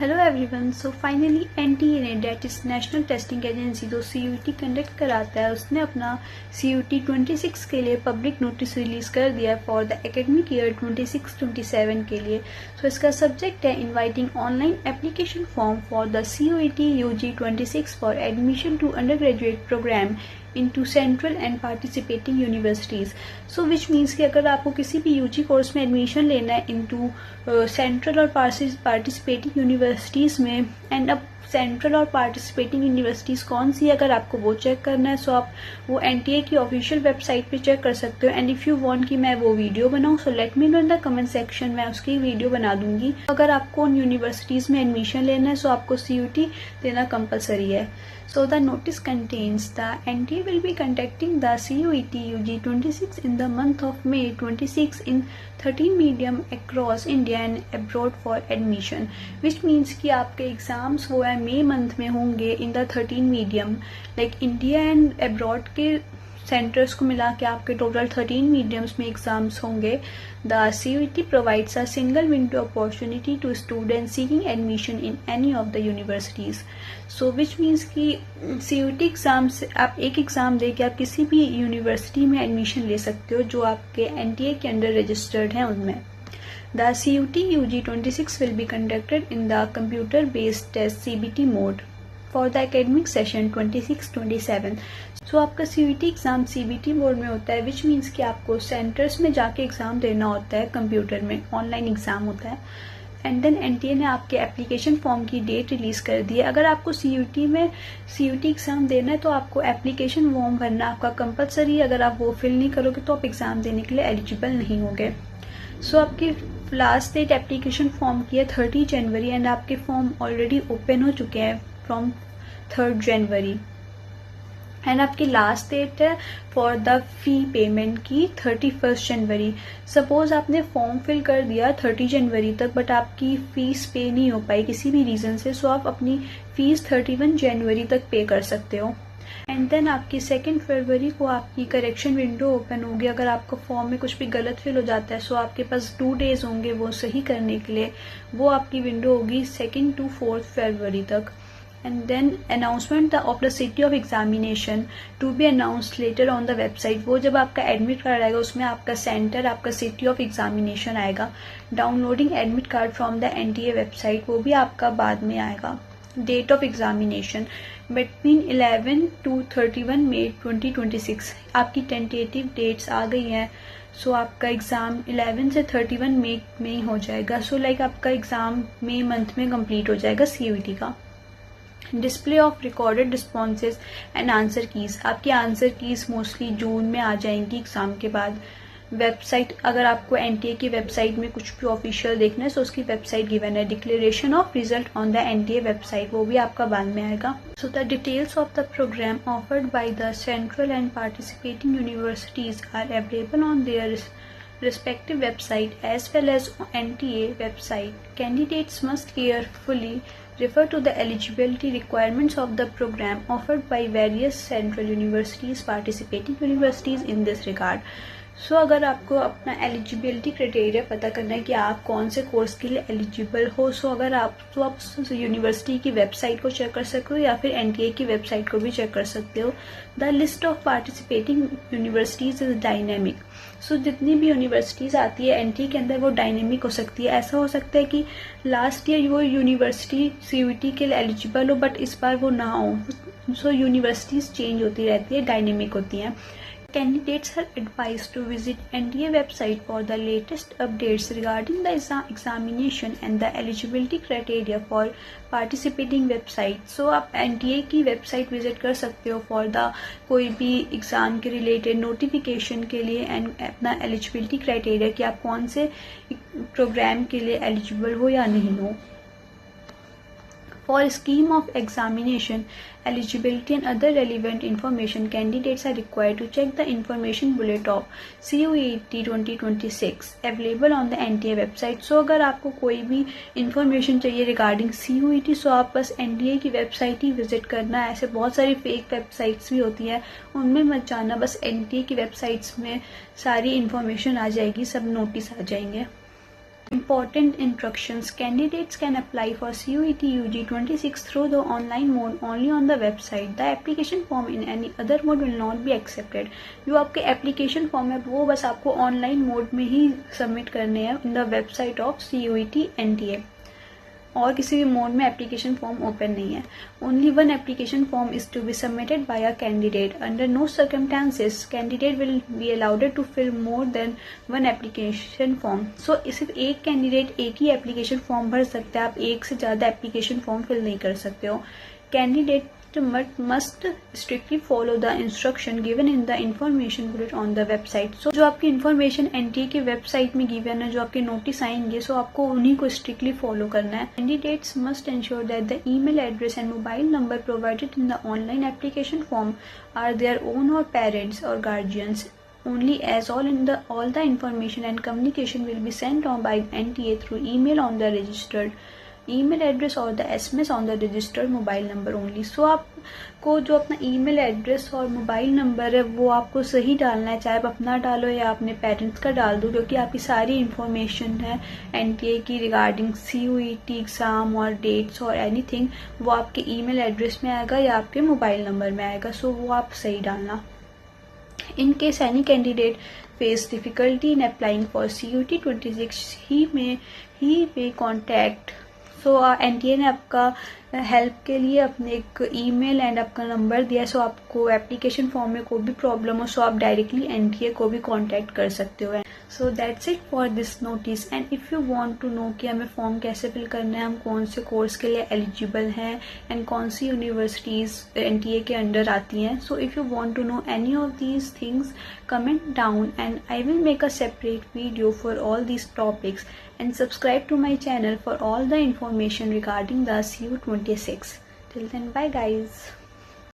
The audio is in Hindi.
Hello everyone. So finally NTA ने date is national testing agency जो सीयूटी कंडक्ट कराता है उसने अपना सीयूटी 26 के लिए पब्लिक नोटिस रिलीज कर दिया फॉर द एकेडमिक ईयर 26-27 के लिए। सो इसका सब्जेक्ट है inviting online application form for the CUET UG 26 for admission to undergraduate programme into central and participating universities. So which means कि अगर आपको किसी भी यूजी कोर्स में एडमिशन लेना है इनटू सेंट्रल और पार्टिसिपेटिंग यूनिवर्सिटीज़ में, एंड अब सेंट्रल और पार्टिसिपेटिंग यूनिवर्सिटीज़ कौन सी है अगर आपको वो चेक करना है सो आप वो एनटीए की ऑफिशियल वेबसाइट पे चेक कर सकते हो। एंड इफ़ यू वांट कि मैं वो वीडियो बनाऊँ so let me know in the comment section, मैं उसकी वीडियो बना दूंगी। अगर आपको उन यूनिवर्सिटीज़ में एडमिशन लेना है सो आपको सीयूटी देना कंपलसरी है। So the notice contains the NTA will be conducting the CUET UG 26 in the month of May 26 in 13 medium across India and abroad for admission, which means कि आपके एग्जाम्स वो है मई मंथ में होंगे in the 13 medium, like India and abroad के सेंटर्स को मिला के आपके टोटल 13 मीडियम्स में एग्जाम्स होंगे। The CUET provides a single window opportunity to students seeking admission in any of the universities. So which means कि CUET एग्जाम से आप एक एग्ज़ाम दे के आप किसी भी यूनिवर्सिटी में एडमिशन ले सकते हो जो आपके एनटीए के अंडर रजिस्टर्ड हैं उनमें। The CUET UG 26 will be conducted in the computer based test CBT mode for the academic session 26-27। सो आपका CUET एग्ज़ाम CBT मोड में होता है, विच मीन्स कि आपको सेंटर्स में जाके एग्ज़ाम देना होता है, कंप्यूटर में ऑनलाइन एग्ज़ाम होता है। एंड देन एनटीए ने आपके एप्लीकेशन फॉर्म की डेट रिलीज़ कर दी है। अगर आपको CUET में CUET एग्ज़ाम देना है तो आपको एप्लीकेशन फॉर्म भरना आपका कंपलसरी है। अगर आप वो फिल नहीं करोगे तो आप एग्ज़ाम देने के लिए एलिजिबल नहीं होगे। सो आपकी लास्ट डेट एप्लीकेशन फॉर्म की है 30 जनवरी एंड आपके फॉर्म ऑलरेडी ओपन हो चुके हैं फ्रॉम 3rd जनवरी। एंड आपकी लास्ट डेट है फॉर द फी पेमेंट की 31 जनवरी। सपोज आपने फॉर्म फिल कर दिया 30 जनवरी तक बट आपकी फ़ीस पे नहीं हो पाई किसी भी रीज़न से, सो आप अपनी फ़ीस 31 जनवरी तक पे कर सकते हो। एंड देन आपकी 2 फरवरी को आपकी करेक्शन विंडो ओपन होगी। अगर आपका फॉर्म में कुछ भी गलत फिल हो जाता है सो आपके पास 2 डेज होंगे वो सही करने के लिए। वो आपकी विंडो होगी 2 to 4 फरवरी तक। And then announcement of the city of examination to be announced later on the website। वो जब आपका एडमिट कार्ड आएगा उसमें आपका सेंटर आपका सिटी ऑफ एग्जामिनेशन आएगा। Downloading admit card from the NTA website वो भी आपका बाद में आएगा। Date of examination between 11 to 31 May 2026 आपकी टेंटेटिव डेट्स आ गई हैं। सो आपका एग्ज़ाम 11 से 31 मई में ही हो जाएगा। सो लाइक आपका एग्ज़ाम मई मंथ में कंप्लीट हो जाएगा CUET का। Display of recorded responses and answer keys आपकी आंसर कीज़ मोस्टली जून में आ जाएंगी एग्ज़ाम के बाद। वेबसाइट अगर आपको एनटीए की वेबसाइट में कुछ भी ऑफिशियल देखना है तो उसकी वेबसाइट गिवन है। Declaration of result on the NTA website वो भी आपका बाद में आएगा। So the details of the programme offered by the central and participating universities are available on their respective website as well as NTA website. Candidates must carefully refer to the eligibility requirements of the program offered by various central universities, participating universities in this regard। सो अगर आपको अपना एलिजिबिलिटी क्राइटेरिया पता करना है कि आप कौन से कोर्स के लिए एलिजिबल हो, सो अगर आप तो आप यूनिवर्सिटी की वेबसाइट को चेक कर सकते हो या फिर एनटीए की वेबसाइट को भी चेक कर सकते हो। The list of participating universities is dynamic. So जितनी भी यूनिवर्सिटीज़ आती है एनटीए के अंदर वो डायनेमिक हो सकती है। ऐसा हो सकता है कि लास्ट ईयर वो यूनिवर्सिटी CUET के लिए एलिजिबल हो बट इस बार वो ना हो। सो यूनिवर्सिटीज़ चेंज होती रहती है, डायनेमिक होती हैं। Candidates are advised to visit NTA website for the latest updates regarding the examination and the eligibility criteria for participating website। So आप NTA की वेबसाइट विजिट कर सकते हो फॉर द कोई भी एग्ज़ाम के रिलेटेड नोटिफिकेशन के लिए एंड अपना एलिजिबिलिटी क्राइटेरिया कि आप कौन से प्रोग्राम के लिए एलिजिबल हो या नहीं हो। For scheme of examination, eligibility and other relevant information, candidates are required to check the information bullet of CUET 2026 available on the NTA website। So अगर आपको कोई भी इंफॉर्मेशन चाहिए रिगार्डिंग CUET सो आप बस NTA की वेबसाइट ही विजिट करना है। ऐसे बहुत सारी फेक वेबसाइट्स भी होती हैं उनमें मत जाना, बस NTA की वेबसाइट्स में सारी इंफॉर्मेशन आ जाएगी, सब नोटिस आ जाएंगे। Important instructions. Candidates can apply for CUET UG 26 through the online mode only on the website. The application form in any other mode will not be accepted. जो आपके application form है वो बस आपको online mode में ही submit करने हैं in the website of CUET NTA. और किसी भी मोड में एप्लीकेशन फॉर्म ओपन नहीं है. Only one application form is to be submitted by a candidate. Under no circumstances candidate will be allowed to fill more than one application form. So सिर्फ एक कैंडिडेट एक ही एप्लीकेशन फॉर्म भर सकता है. आप एक से ज़्यादा एप्लीकेशन फॉर्म फिल नहीं कर सकते हो. Candidate must strictly follow the instruction given in the information bullet on the website. So जो आपकी information NTA की website में given है, जो आपके notice आएंगे, so आपको उन्हीं को strictly follow करना है. Candidates must ensure that the email address and mobile number provided in the online application form are their own or parents or guardians only, as all the information and communication will be sent on by NTA through email on the registered email address और the SMS on the registered mobile number only. So आपको जो अपना ईमेल एड्रेस और मोबाइल नंबर है वो आपको सही डालना है, चाहे आप अपना डालो या अपने पेरेंट्स का डाल दो, क्योंकि आपकी सारी इन्फॉर्मेशन है NTA की रिगार्डिंग CUET एग्ज़ाम और डेट्स और एनीथिंग वो आपके ईमेल एड्रेस में आएगा या आपके मोबाइल नंबर में आएगा. सो वो आप सही डालना. In case any candidate face difficulty in applying for CUET 26, he may contact. So NTA ने आपका हेल्प के लिए अपने एक ईमेल एंड आपका नंबर दिया. सो आपको एप्लीकेशन फॉर्म में कोई भी प्रॉब्लम हो सो आप डायरेक्टली NTA को भी कांटेक्ट कर सकते हो. So that's it for this notice. And if you want to know कि हमें फॉर्म कैसे फिल करना है, हम कौन से कोर्स के लिए एलिजिबल हैं एंड कौन सी यूनिवर्सिटीज़ NTA के अंडर आती हैं. So if you want to know any of these things, comment down and I will make a separate video for all these topics, and subscribe to my channel for all the information regarding the CU 26. Till then, bye guys.